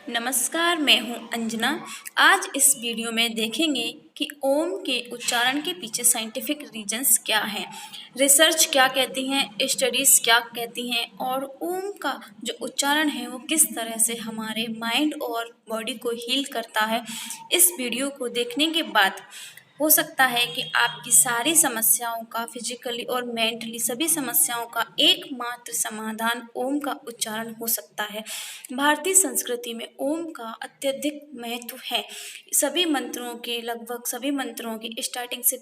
नमस्कार, मैं हूँ अंजना। आज इस वीडियो में देखेंगे कि ओम के उच्चारण के पीछे साइंटिफिक रीजंस क्या हैं, रिसर्च क्या कहती हैं, स्टडीज़ क्या कहती हैं और ओम का जो उच्चारण है वो किस तरह से हमारे माइंड और बॉडी को हील करता है। इस वीडियो को देखने के बाद हो सकता है कि आपकी सारी समस्याओं का, फिजिकली और मेंटली सभी समस्याओं का एकमात्र समाधान ओम का उच्चारण हो सकता है। भारतीय संस्कृति में ओम का अत्यधिक महत्व है। सभी मंत्रों के, लगभग सभी मंत्रों की स्टार्टिंग से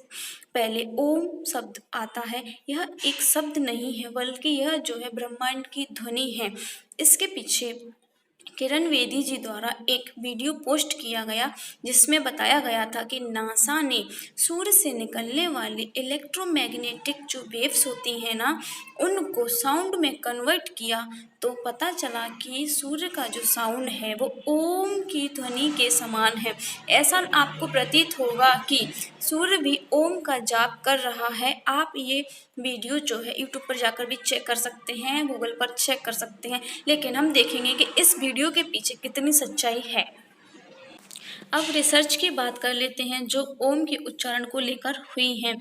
पहले ओम शब्द आता है। यह एक शब्द नहीं है, बल्कि यह जो है ब्रह्मांड की ध्वनि है। इसके पीछे किरण बेदी जी द्वारा एक वीडियो पोस्ट किया गया, जिसमें बताया गया था कि नासा ने सूर्य से निकलने वाली इलेक्ट्रोमैग्नेटिक जो वेव्स होती हैं ना, उनको साउंड में कन्वर्ट किया, तो पता चला कि सूर्य का जो साउंड है वो ओम की ध्वनि के समान है। ऐसा आपको प्रतीत होगा कि सूर्य भी ओम का जाप कर रहा है। आप ये वीडियो जो है यूट्यूब पर जाकर भी चेक कर सकते हैं, गूगल पर चेक कर सकते हैं, लेकिन हम देखेंगे कि इस वीडियो के पीछे कितनी सच्चाई है। अब रिसर्च की बात कर लेते हैं जो ओम के उच्चारण को लेकर हुई हैं।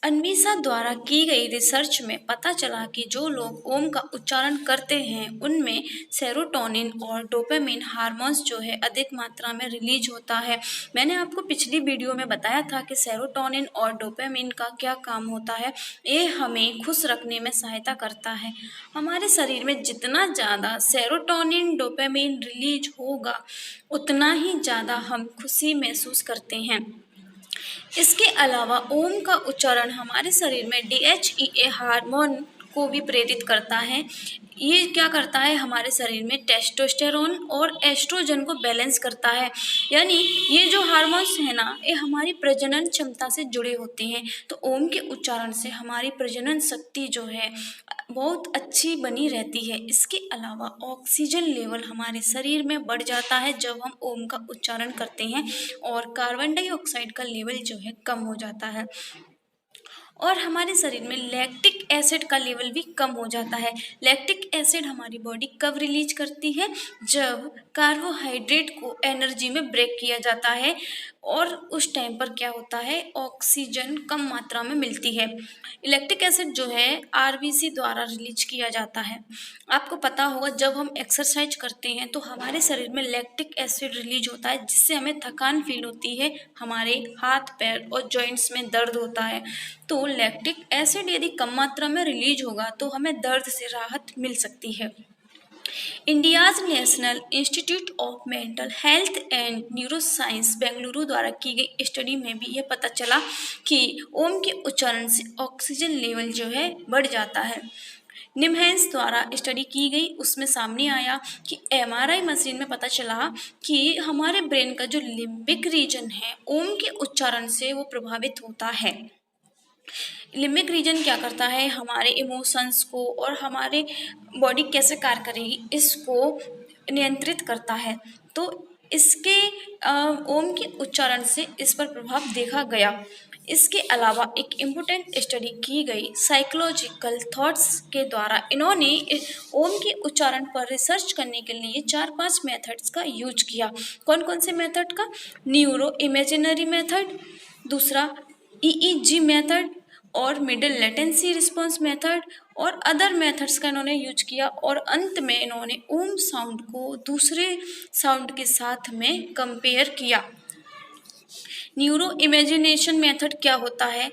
अन्वीसा द्वारा की गई रिसर्च में पता चला कि जो लोग ओम का उच्चारण करते हैं उनमें सेरोटोनिन और डोपामिन हार्मोन्स जो है अधिक मात्रा में रिलीज होता है। मैंने आपको पिछली वीडियो में बताया था कि सेरोटोनिन और डोपामिन का क्या काम होता है। ये हमें खुश रखने में सहायता करता है। हमारे शरीर में जितना ज़्यादा सेरोटोनिन डोपामिन रिलीज होगा, उतना ही ज़्यादा हम खुशी महसूस करते हैं। इसके अलावा ओम का उच्चारण हमारे शरीर में DHEA हार्मोन को भी प्रेरित करता है। ये क्या करता है, हमारे शरीर में टेस्टोस्टेरोन और एस्ट्रोजन को बैलेंस करता है। यानी ये जो हार्मोन्स हैं ना, ये हमारी प्रजनन क्षमता से जुड़े होते हैं। तो ओम के उच्चारण से हमारी प्रजनन शक्ति जो है बहुत अच्छी बनी रहती है। इसके अलावा ऑक्सीजन लेवल हमारे शरीर में बढ़ जाता है जब हम ओम का उच्चारण करते हैं, और कार्बन डाइऑक्साइड का लेवल जो है कम हो जाता है, और हमारे शरीर में लैक्टिक एसिड का लेवल भी कम हो जाता है। लैक्टिक एसिड हमारी बॉडी कब रिलीज करती है, जब कार्बोहाइड्रेट को एनर्जी में ब्रेक किया जाता है, और उस टाइम पर क्या होता है, ऑक्सीजन कम मात्रा में मिलती है। लैक्टिक एसिड जो है RBC द्वारा रिलीज किया जाता है। आपको पता होगा जब हम एक्सरसाइज करते हैं तो हमारे शरीर में लैक्टिक एसिड रिलीज होता है, जिससे हमें थकान फील होती है, हमारे हाथ पैर और जॉइंट्स में दर्द होता है। तो लैक्टिक एसिड यदि कम मात्रा में रिलीज होगा तो हमें दर्द से राहत मिल सकती है। India's national institute of mental health and neuroscience Bengaluru द्वारा की गई स्टडी में भी यह पता चला कि ओम के उच्चारण से ऑक्सीजन लेवल जो है बढ़ जाता है। निमहेंस द्वारा स्टडी की गई, उसमें सामने आया कि MRI मशीन में पता चला कि हमारे ब्रेन का जो लिम्बिक रीजन है ओम के उच्चारण से वो प्रभावित होता है। लिम्बिक रीजन क्या करता है, हमारे इमोशंस को और हमारे बॉडी कैसे कार्य करेगी इसको नियंत्रित करता है। तो इसके ओम के उच्चारण से इस पर प्रभाव देखा गया। इसके अलावा एक इम्पोर्टेंट स्टडी की गई साइकोलॉजिकल थॉट्स के द्वारा। इन्होंने ओम के उच्चारण पर रिसर्च करने के लिए 4-5 मेथड्स का यूज किया। कौन कौन से मेथड का, न्यूरो इमेजिनरी मेथड, दूसरा EEG मेथड, और मिडिल लेटेंसी रिस्पॉन्स मेथड, और अदर मेथड्स का इन्होंने यूज किया, और अंत में इन्होंने ओम साउंड को दूसरे साउंड के साथ में कंपेयर किया। न्यूरो इमेजिनेशन मेथड क्या होता है,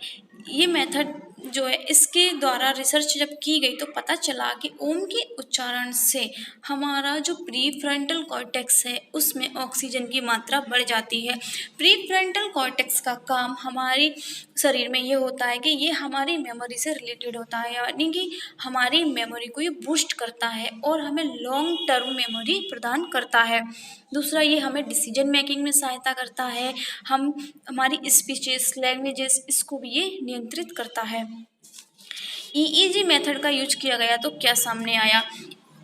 ये मेथड जो है इसके द्वारा रिसर्च जब की गई तो पता चला कि ओम के उच्चारण से हमारा जो प्रीफ्रंटल कॉर्टेक्स है उसमें ऑक्सीजन की मात्रा बढ़ जाती है। प्रीफ्रंटल कॉर्टेक्स का काम हमारे शरीर में ये होता है कि ये हमारी मेमोरी से रिलेटेड होता है, यानी कि हमारी मेमोरी को ये बूस्ट करता है और हमें लॉन्ग टर्म मेमोरी प्रदान करता है। दूसरा, ये हमें डिसीजन मेकिंग में सहायता करता है। हमारी स्पीचेस, लैंग्वेजेस, इसको भी ये नियंत्रित करता है। EEG मेथड का यूज किया गया तो क्या सामने आया,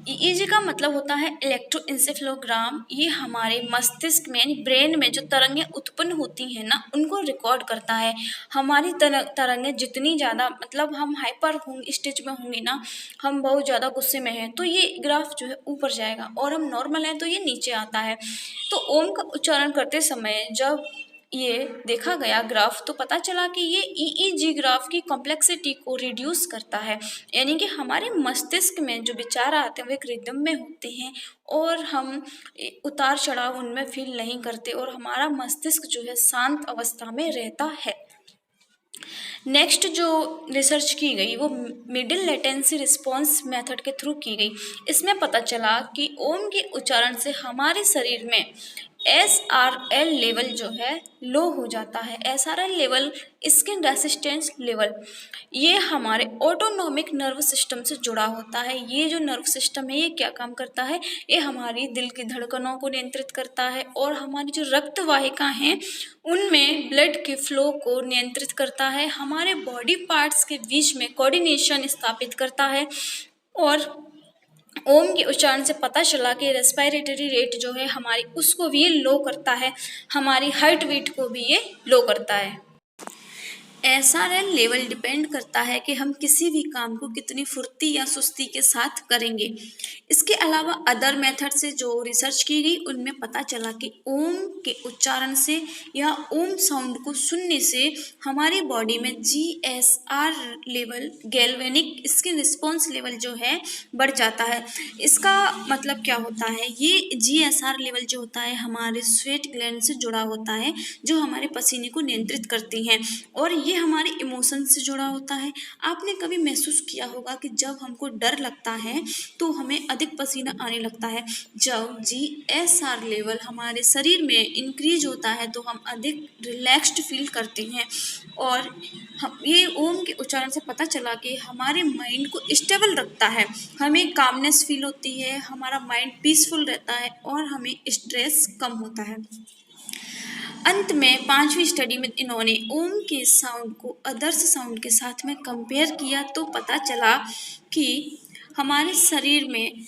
ईईजी का मतलब होता है इलेक्ट्रोएंसेफेलोग्राम। ये हमारे मस्तिष्क में यानी ब्रेन में जो तरंगें उत्पन्न होती हैं ना, उनको रिकॉर्ड करता है। हमारी तरंगें जितनी ज़्यादा मतलब हम हाइपर होंगे, स्टेज में होंगे ना, हम बहुत ज़्यादा गुस्से में हैं तो ये ग्राफ जो है ऊपर जाएगा, और हम नॉर्मल हैं तो ये नीचे आता है। तो ओम का उच्चारण करते समय जब ये देखा गया ग्राफ, तो पता चला कि ये ईईजी ग्राफ की कॉम्प्लेक्सिटी को रिड्यूस करता है। यानी कि हमारे मस्तिष्क में जो विचार आते हैं वो एक रिदम में होते हैं, और हम उतार चढ़ाव उनमें फील नहीं करते, और हमारा मस्तिष्क जो है शांत अवस्था में रहता है। नेक्स्ट जो रिसर्च की गई वो मिडिल लेटेंसी रिस्पॉन्स मेथड के थ्रू की गई। इसमें पता चला कि ओम के उच्चारण से हमारे शरीर में SRL लेवल जो है लो हो जाता है। SRL level skin resistance level, ये हमारे ऑटोनॉमिक नर्व सिस्टम से जुड़ा होता है। ये जो नर्व सिस्टम है ये क्या काम करता है, ये हमारी दिल की धड़कनों को नियंत्रित करता है, और हमारी जो रक्त वाहिका हैं उनमें ब्लड के फ्लो को नियंत्रित करता है, हमारे बॉडी पार्ट्स के बीच में कोऑर्डिनेशन स्थापित करता है। और ओम के उच्चारण से पता चला कि रेस्पिरेटरी रेट जो है हमारी, उसको भी ये लो करता है, हमारी हार्ट बीट को भी ये लो करता है। SRL लेवल डिपेंड करता है कि हम किसी भी काम को कितनी फुर्ती या सुस्ती के साथ करेंगे। इसके अलावा अदर मेथड से जो रिसर्च की गई उनमें पता चला कि ओम के उच्चारण से या ओम साउंड को सुनने से हमारी बॉडी में GSR level, galvanic skin response level जो है बढ़ जाता है। इसका मतलब क्या होता है, ये GSR लेवल जो होता है हमारे स्वेट ग्लैंड से जुड़ा होता है, जो हमारे पसीने को नियंत्रित करती हैं, और ये हमारे इमोशन से जुड़ा होता है। आपने कभी महसूस किया होगा कि जब हमको डर लगता है तो हमें अधिक पसीना आने लगता है। जब GSR लेवल हमारे शरीर में इंक्रीज होता है तो हम अधिक रिलैक्स्ड फील करते हैं। और हम ये ओम के उच्चारण से पता चला कि हमारे माइंड को स्टेबल रखता है, हमें कामनेस फील होती है, हमारा माइंड पीसफुल रहता है, और हमें स्ट्रेस कम होता है। अंत में 5वीं स्टडी में इन्होंने ओम के साउंड को अदर्स साउंड के साथ में कंपेयर किया, तो पता चला कि हमारे शरीर में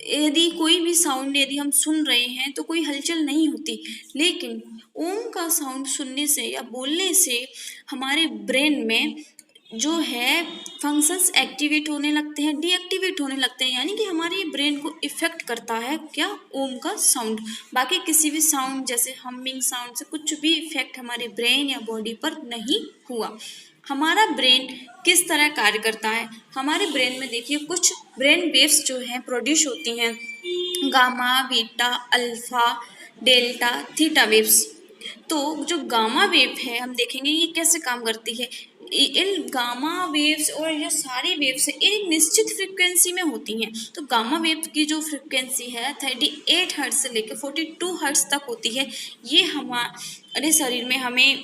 यदि कोई भी साउंड यदि हम सुन रहे हैं तो कोई हलचल नहीं होती, लेकिन ओम का साउंड सुनने से या बोलने से हमारे ब्रेन में जो है फंक्शंस एक्टिवेट होने लगते हैं, डीएक्टिवेट होने लगते हैं। यानी कि हमारे ब्रेन को इफ़ेक्ट करता है क्या, ओम का साउंड। बाकी किसी भी साउंड जैसे हमिंग साउंड से कुछ भी इफेक्ट हमारे ब्रेन या बॉडी पर नहीं हुआ। हमारा ब्रेन किस तरह कार्य करता है, हमारे ब्रेन में देखिए कुछ ब्रेन वेव्स जो हैं प्रोड्यूस होती हैं, gamma, beta, alpha, delta, theta waves. तो जो गामा वेव है हम देखेंगे ये कैसे काम करती है। इन गामा वेव्स और ये सारी वेव्स एक निश्चित फ्रिक्वेंसी में होती हैं। तो गामा वेव की जो फ्रिक्वेंसी है 38 हर्ट्ज से लेकर 42 हर्ट्ज तक होती है। ये हमारे शरीर में हमें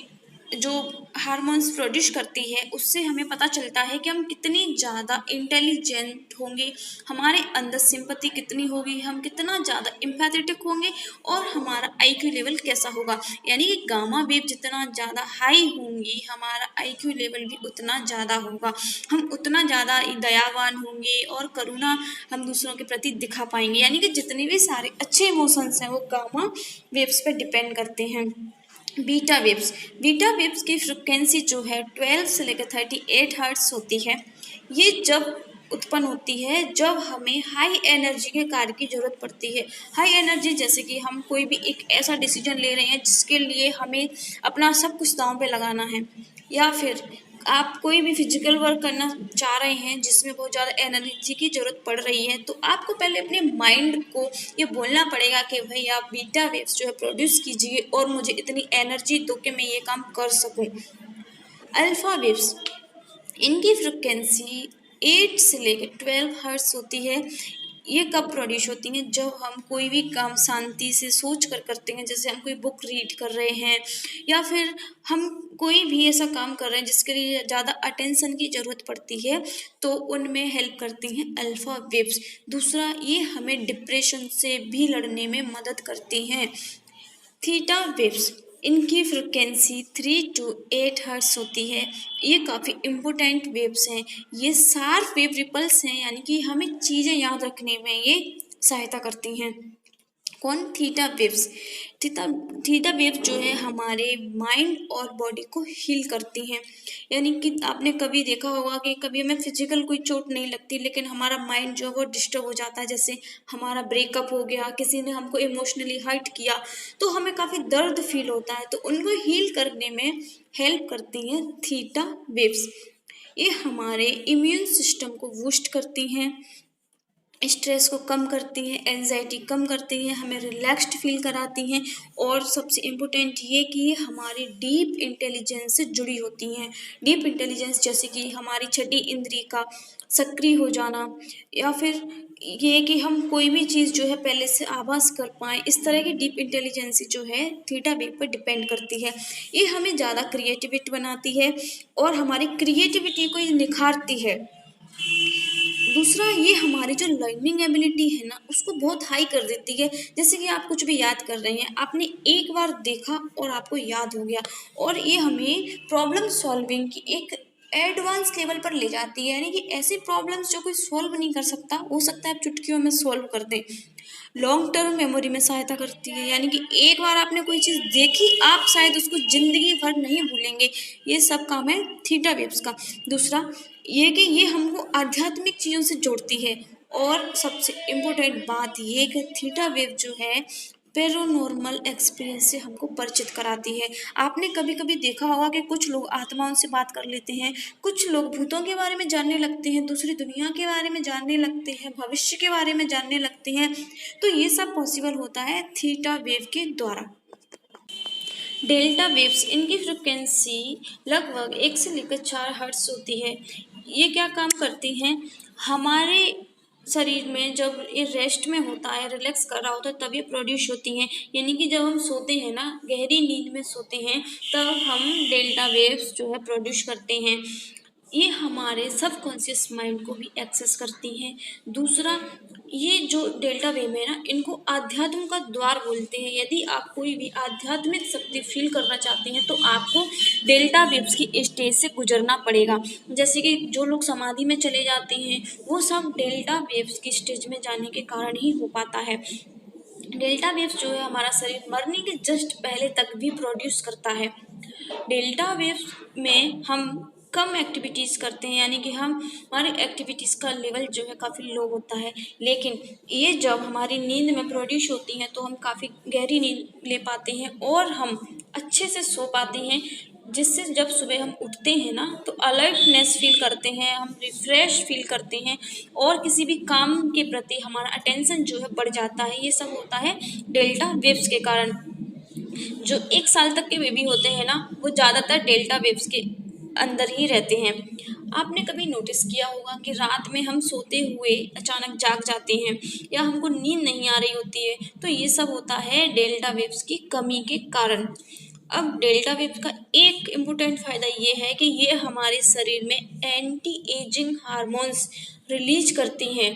जो हार्मोन्स प्रोड्यूस करती है उससे हमें पता चलता है कि हम कितनी ज़्यादा इंटेलिजेंट होंगे, हमारे अंदर सिंपैथी कितनी होगी, हम कितना ज़्यादा एम्पैथेटिक होंगे, और हमारा IQ लेवल कैसा होगा। यानी कि गामा वेव जितना ज़्यादा हाई होंगी हमारा IQ लेवल भी उतना ज़्यादा होगा, हम उतना ज़्यादा दयावान होंगे और करुणा हम दूसरों के प्रति दिखा पाएंगे। यानी कि जितने भी सारे अच्छे इमोशंस हैं वो गामा वेव्स पर डिपेंड करते हैं। बीटा वेव्स की फ्रिक्वेंसी जो है 12 से लेकर 38 हर्ट्ज होती है। ये जब उत्पन्न होती है जब हमें हाई एनर्जी के कार्य की ज़रूरत पड़ती है। हाई एनर्जी जैसे कि हम कोई भी एक ऐसा डिसीजन ले रहे हैं जिसके लिए हमें अपना सब कुछ दांव पे लगाना है, या फिर आप कोई भी फिजिकल वर्क करना चाह रहे हैं जिसमें बहुत ज़्यादा एनर्जी की ज़रूरत पड़ रही है, तो आपको पहले अपने माइंड को ये बोलना पड़ेगा कि भाई आप बीटा वेव्स जो है प्रोड्यूस कीजिए और मुझे इतनी एनर्जी दो कि मैं ये काम कर सकूं। अल्फ़ा वेव्स, इनकी फ्रिक्वेंसी 8 से लेकर 12 हर्ट्ज होती है। ये कब प्रोड्यूस होती हैं, जब हम कोई भी काम शांति से सोच कर करते हैं, जैसे हम कोई बुक रीड कर रहे हैं या फिर हम कोई भी ऐसा काम कर रहे हैं जिसके लिए ज़्यादा अटेंशन की ज़रूरत पड़ती है, तो उनमें हेल्प करती हैं अल्फ़ा वेव्स। दूसरा, ये हमें डिप्रेशन से भी लड़ने में मदद करती हैं। थीटा वेव्स, इनकी फ्रिक्वेंसी 3 to 8 हर्ट्ज होती है। ये काफ़ी इम्पोर्टेंट वेव्स हैं। ये शार्प वेव रिपल्स हैं, यानी कि हमें चीज़ें याद रखने में ये सहायता करती हैं। कौन? Theta waves. Theta theta wave जो है हमारे माइंड और बॉडी को हील करती हैं। यानी कि आपने कभी देखा होगा कि कभी हमें फिजिकल कोई चोट नहीं लगती, लेकिन हमारा माइंड जो है वो डिस्टर्ब हो जाता है। जैसे हमारा ब्रेकअप हो गया, किसी ने हमको इमोशनली हर्ट किया, तो हमें काफ़ी दर्द फील होता है, तो उनको हील करने में हेल्प करती हैं थीटा वेव्स। ये हमारे इम्यून सिस्टम को बूस्ट करती हैं, स्ट्रेस को कम करती हैं, एंजाइटी कम करती हैं, हमें रिलैक्स्ड फील कराती हैं, और सबसे इम्पोर्टेंट ये कि ये हमारी डीप इंटेलिजेंस से जुड़ी होती हैं। डीप इंटेलिजेंस जैसे कि हमारी छठी इंद्री का सक्रिय हो जाना, या फिर ये कि हम कोई भी चीज़ जो है पहले से आभास कर पाएँ, इस तरह की डीप इंटेलिजेंस जो है थीटा वेव पर डिपेंड करती है। ये हमें ज़्यादा क्रिएटिविटी बनाती है और हमारी क्रिएटिविटी को ये निखारती है। दूसरा, ये हमारी जो लर्निंग एबिलिटी है ना, उसको बहुत हाई कर देती है। जैसे कि आप कुछ भी याद कर रहे हैं, आपने एक बार देखा और आपको याद हो गया, और ये हमें प्रॉब्लम सॉल्विंग की एक एडवांस लेवल पर ले जाती है। यानी कि ऐसी प्रॉब्लम्स जो कोई सॉल्व नहीं कर सकता, हो सकता है आप चुटकियों में सॉल्व कर दें। लॉन्ग टर्म मेमोरी में सहायता करती है, यानी कि एक बार आपने कोई चीज़ देखी, आप शायद उसको ज़िंदगी भर नहीं भूलेंगे। ये सब काम है थीटा वेव्स का। दूसरा, ये कि ये हमको आध्यात्मिक चीज़ों से जोड़ती है, और सबसे इम्पोर्टेंट बात ये कि थीटा वेव जो है पैरानॉर्मल एक्सपीरियंस से हमको परिचित कराती है। आपने कभी कभी देखा होगा कि कुछ लोग आत्माओं से बात कर लेते हैं, कुछ लोग भूतों के बारे में जानने लगते हैं, दूसरी दुनिया के बारे में जानने लगते हैं, भविष्य के बारे में जानने लगते हैं। तो ये सब पॉसिबल होता है थीटा वेव के द्वारा। डेल्टा वेव्स, इनकी फ्रिक्वेंसी लगभग 1 से लेकर 4 हर्ट्ज होती है। ये क्या काम करती हैं? हमारे शरीर में जब ये रेस्ट में होता है, रिलैक्स कर रहा होता है, तब ये प्रोड्यूस होती हैं। यानी कि जब हम सोते हैं ना, गहरी नींद में सोते हैं, तब हम डेल्टा वेव्स जो है प्रोड्यूस करते हैं। ये हमारे सबकॉन्शियस माइंड को भी एक्सेस करती हैं। दूसरा, ये जो डेल्टा वेव है ना, इनको आध्यात्म का द्वार बोलते हैं। यदि आप कोई भी आध्यात्मिक शक्ति फील करना चाहते हैं, तो आपको डेल्टा वेव्स की स्टेज से गुजरना पड़ेगा। जैसे कि जो लोग समाधि में चले जाते हैं, वो सब डेल्टा वेव्स की स्टेज में जाने के कारण ही हो पाता है। डेल्टा वेव्स जो है हमारा शरीर मरने के जस्ट पहले तक भी प्रोड्यूस करता है। डेल्टा वेव्स में हम कम एक्टिविटीज़ करते हैं, यानी कि हमारे एक्टिविटीज़ का लेवल जो है काफ़ी लो होता है, लेकिन ये जब हमारी नींद में प्रोड्यूस होती हैं तो हम काफ़ी गहरी नींद ले पाते हैं और हम अच्छे से सो पाते हैं, जिससे जब सुबह हम उठते हैं ना, तो अलर्टनेस फील करते हैं, हम रिफ्रेश फील करते हैं, और किसी भी काम के प्रति हमारा अटेंशन जो है बढ़ जाता है। ये सब होता है डेल्टा वेव्स के कारण। जो 1 साल तक के बेबी होते हैं ना, वो ज़्यादातर डेल्टा वेव्स के अंदर ही रहते हैं। आपने कभी नोटिस किया होगा कि रात में हम सोते हुए अचानक जाग जाते हैं, या हमको नींद नहीं आ रही होती है, तो ये सब होता है डेल्टा वेव्स की कमी के कारण। अब डेल्टा वेव्स का एक इम्पोर्टेंट फ़ायदा ये है कि ये हमारे शरीर में एंटी एजिंग हार्मोन्स रिलीज करती हैं,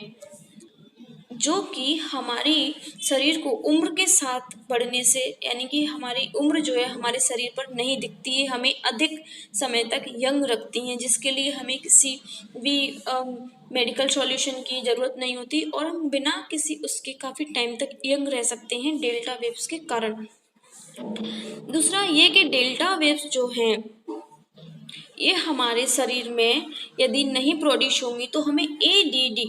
जो कि हमारी शरीर को उम्र के साथ बढ़ने से, यानी कि हमारी उम्र जो है हमारे शरीर पर नहीं दिखती है, हमें अधिक समय तक यंग रखती हैं, जिसके लिए हमें किसी भी मेडिकल सॉल्यूशन की ज़रूरत नहीं होती, और हम बिना किसी उसके काफ़ी टाइम तक यंग रह सकते हैं डेल्टा वेव्स के कारण। दूसरा ये कि डेल्टा वेव्स जो हैं, ये हमारे शरीर में यदि नहीं प्रोड्यूस होंगी तो हमें ADD,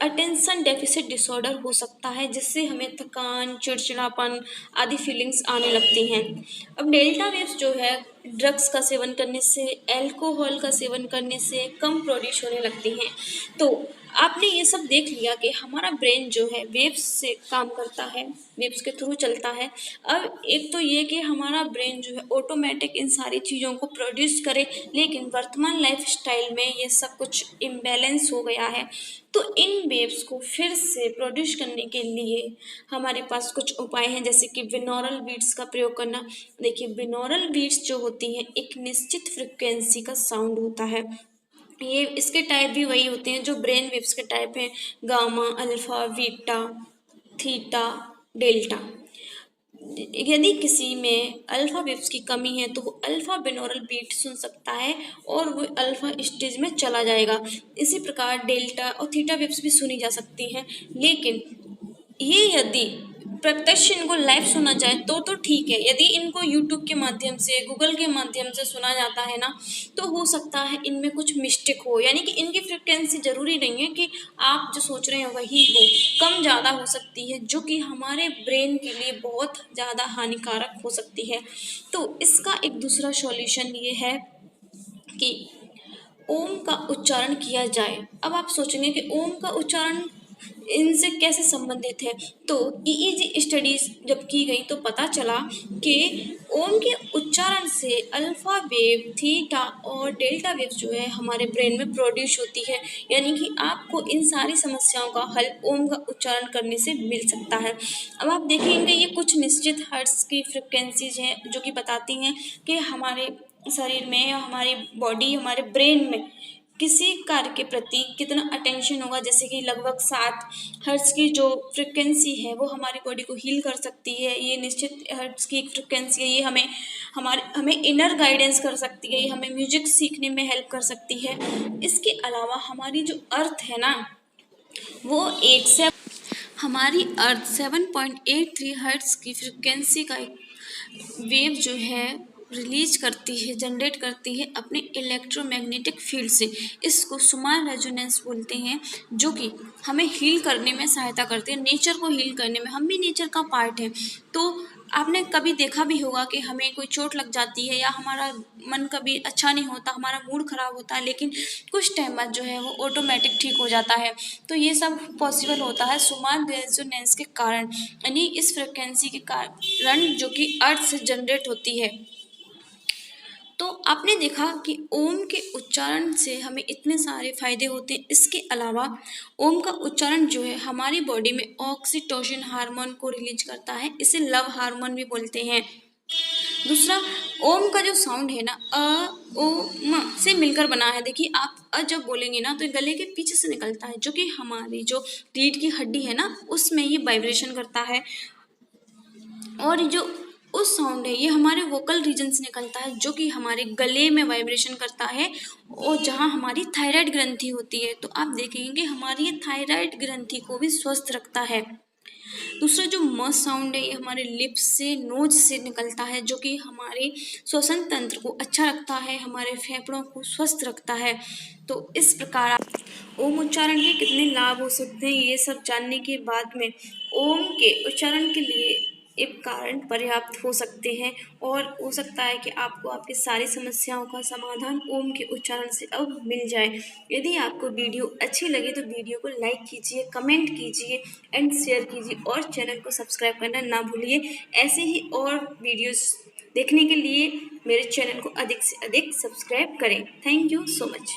अटेंशन डेफिसिट डिसऑर्डर हो सकता है, जिससे हमें थकान, चिड़चिड़ापन आदि फीलिंग्स आने लगती हैं। अब डेल्टा वेव्स जो है ड्रग्स का सेवन करने से, अल्कोहल का सेवन करने से कम प्रोड्यूस होने लगती हैं। तो आपने ये सब देख लिया कि हमारा ब्रेन जो है वेव्स से काम करता है, वेव्स के थ्रू चलता है। अब एक तो ये कि हमारा ब्रेन जो है ऑटोमेटिक इन सारी चीज़ों को प्रोड्यूस करे, लेकिन वर्तमान लाइफस्टाइल में ये सब कुछ इम्बैलेंस हो गया है। तो इन वेव्स को फिर से प्रोड्यूस करने के लिए हमारे पास कुछ उपाय हैं, जैसे कि बिनॉरल बीट्स का प्रयोग करना। देखिए, बिनॉरल बीट्स जो होती हैं एक निश्चित फ्रिक्वेंसी का साउंड होता है। ये इसके टाइप भी वही होते हैं जो ब्रेन वेव्स के टाइप हैं, gamma, alpha, beta, theta, delta. यदि किसी में अल्फ़ा वेव्स की कमी है तो वो अल्फ़ा बिनौरल बीट सुन सकता है और वो अल्फ़ा स्टेज में चला जाएगा। इसी प्रकार डेल्टा और थीटा वेव्स भी सुनी जा सकती हैं, लेकिन ये यदि प्रत्यक्ष इनको लाइव सुना जाए तो ठीक है। यदि इनको यूट्यूब के माध्यम से, गूगल के माध्यम से सुना जाता है ना, तो हो सकता है इनमें कुछ मिस्टेक हो, यानी कि इनकी फ्रिक्वेंसी ज़रूरी नहीं है कि आप जो सोच रहे हैं वही हो, कम ज़्यादा हो सकती है, जो कि हमारे ब्रेन के लिए बहुत ज़्यादा हानिकारक हो सकती है। तो इसका एक दूसरा सॉल्यूशन ये है कि ओम का उच्चारण किया जाए। अब आप सोचेंगे कि ओम का उच्चारण इनसे कैसे संबंधित है, तो ईईजी स्टडीज जब की गई तो पता चला कि ओम के उच्चारण से अल्फा वेव, थीटा और डेल्टा वेव जो है हमारे ब्रेन में प्रोड्यूस होती है, यानी कि आपको इन सारी समस्याओं का हल ओम का उच्चारण करने से मिल सकता है। अब आप देखेंगे ये कुछ निश्चित हर्ट्ज की फ्रिक्वेंसीज हैं जो कि बताती हैं कि हमारे शरीर में या हमारी बॉडी, हमारे ब्रेन में किसी कार्य के प्रति कितना अटेंशन होगा। जैसे कि लगभग 7 हर्ट्ज की जो फ्रिक्वेंसी है वो हमारी बॉडी को हील कर सकती है। ये निश्चित हर्ट्ज की एक फ्रिक्वेंसी है, ये हमें इनर गाइडेंस कर सकती है, ये हमें म्यूजिक सीखने में हेल्प कर सकती है। इसके अलावा हमारी जो अर्थ है ना, वो हमारी अर्थ 7.83 हर्ट्ज की फ्रिक्वेंसी का एक वेव जो है रिलीज करती है, जनरेट करती है अपने इलेक्ट्रोमैग्नेटिक फील्ड से। इसको सुमान रेजोनेंस बोलते हैं, जो कि हमें हील करने में सहायता करती है, नेचर को हील करने में। हम भी नेचर का पार्ट है। तो आपने कभी देखा भी होगा कि हमें कोई चोट लग जाती है या हमारा मन कभी अच्छा नहीं होता, हमारा मूड खराब होता है, लेकिन कुछ टाइम बाद जो है वो ऑटोमेटिक ठीक हो जाता है। तो ये सब पॉसिबल होता है सुमान रेजोनेंस के कारण, यानी इस फ्रिक्वेंसी के कारण जो कि अर्थ से जनरेट होती है। तो आपने देखा कि ओम के उच्चारण से हमें इतने सारे फायदे होते हैं। इसके अलावा ओम का उच्चारण जो है हमारी बॉडी में ऑक्सीटोसिन हार्मोन को रिलीज करता है, इसे लव हार्मोन भी बोलते हैं। दूसरा, ओम का जो साउंड है ना, ओ म से मिलकर बना है। देखिए आप जब बोलेंगे ना तो ये गले के पीछे से निकलता है, जो कि हमारी जो रीढ़ की हड्डी है ना उसमें ये वाइब्रेशन करता है। और जो उस साउंड है ये हमारे वोकल रीजन से निकलता है, जो कि हमारे गले में वाइब्रेशन करता है और जहाँ हमारी थायराइड ग्रंथि होती है। तो आप देखेंगे कि हमारी ये थायराइड ग्रंथि को भी स्वस्थ रखता है। दूसरा जो म साउंड है ये हमारे लिप्स से, नोज से निकलता है, जो कि हमारे श्वसन तंत्र को अच्छा रखता है, हमारे फेफड़ों को स्वस्थ रखता है। तो इस प्रकार ओम उच्चारण के कितने लाभ हो सकते हैं ये सब जानने के बाद में ओम के उच्चारण के लिए एक कारण पर्याप्त हो सकते हैं, और हो सकता है कि आपको आपकी सारी समस्याओं का समाधान ओम के उच्चारण से अब मिल जाए। यदि आपको वीडियो अच्छी लगे तो वीडियो को लाइक कीजिए, कमेंट कीजिए एंड शेयर कीजिए, और चैनल को सब्सक्राइब करना ना भूलिए। ऐसे ही और वीडियोस देखने के लिए मेरे चैनल को अधिक से अधिक सब्सक्राइब करें। Thank you so much.